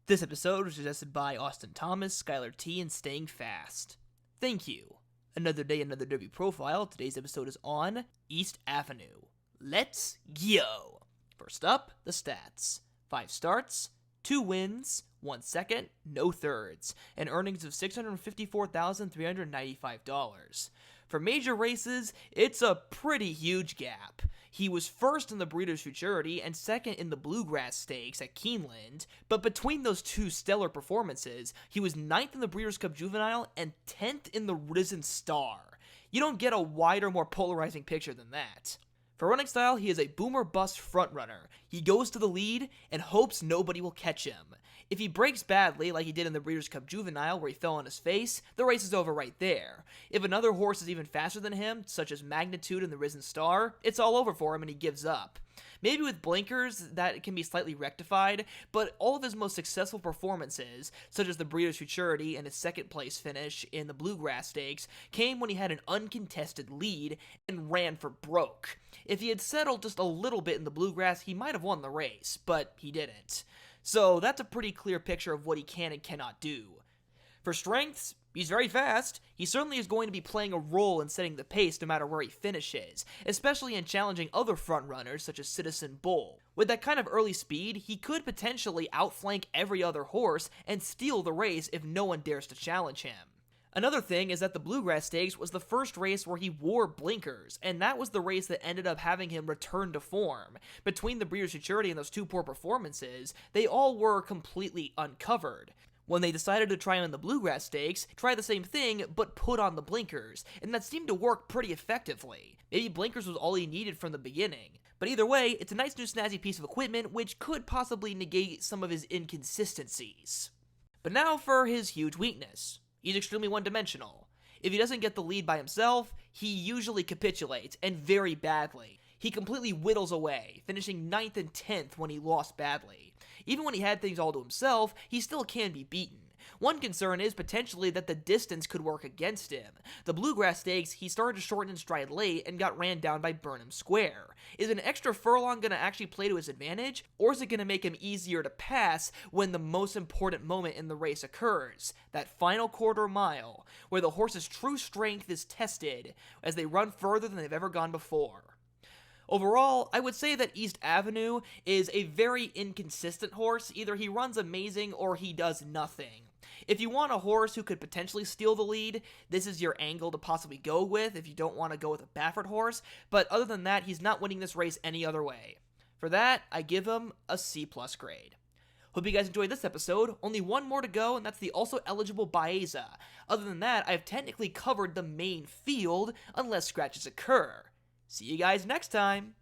This episode was suggested by Austin Thomas, Skylar T, and Staying Fast. Thank you. Another day, another Derby profile. Today's episode is on East Avenue. Let's go! First up, the stats. 5 starts, 2 wins, 1 second, no thirds, and earnings of $654,395. For major races, it's a pretty huge gap. He was first in the Breeders Futurity and second in the Bluegrass Stakes at Keeneland, but between those two stellar performances, he was 9th in the Breeders' Cup Juvenile and 10th in the Risen Star. You don't get a wider, more polarizing picture than that. For running style, he is a boomer-bust frontrunner. He goes to the lead and hopes nobody will catch him. If he breaks badly, like he did in the Breeders' Cup Juvenile where he fell on his face, the race is over right there. If another horse is even faster than him, such as Magnitude in the Risen Star, it's all over for him and he gives up. Maybe with blinkers, that can be slightly rectified, but all of his most successful performances, such as the Breeders' Futurity and his second place finish in the Bluegrass Stakes, came when he had an uncontested lead and ran for broke. If he had settled just a little bit in the Bluegrass, he might have won the race, but he didn't. So that's a pretty clear picture of what he can and cannot do. For strengths, he's very fast. He certainly is going to be playing a role in setting the pace no matter where he finishes, especially in challenging other frontrunners such as Citizen Bull. With that kind of early speed, he could potentially outflank every other horse and steal the race if no one dares to challenge him. Another thing is that the Bluegrass Stakes was the first race where he wore blinkers, and that was the race that ended up having him return to form. Between the Breeders' Futurity and those two poor performances, they all were completely uncovered. When they decided to try on the Bluegrass Stakes, try the same thing, but put on the blinkers, and that seemed to work pretty effectively. Maybe blinkers was all he needed from the beginning. But either way, it's a nice new snazzy piece of equipment which could possibly negate some of his inconsistencies. But now for his huge weakness. He's extremely one-dimensional. If he doesn't get the lead by himself, he usually capitulates, and very badly. He completely whittles away, finishing 9th and 10th when he lost badly. Even when he had things all to himself, he still can be beaten. One concern is potentially that the distance could work against him. The Bluegrass Stakes, he started to shorten in stride late and got ran down by Burnham Square. Is an extra furlong going to actually play to his advantage, or is it going to make him easier to pass when the most important moment in the race occurs? That final quarter mile, where the horse's true strength is tested as they run further than they've ever gone before. Overall, I would say that East Avenue is a very inconsistent horse. Either he runs amazing or he does nothing. If you want a horse who could potentially steal the lead, this is your angle to possibly go with if you don't want to go with a Baffert horse, but other than that, he's not winning this race any other way. For that, I give him a C+ grade. Hope you guys enjoyed this episode. Only one more to go, and that's the also eligible Baeza. Other than that, I've technically covered the main field, unless scratches occur. See you guys next time!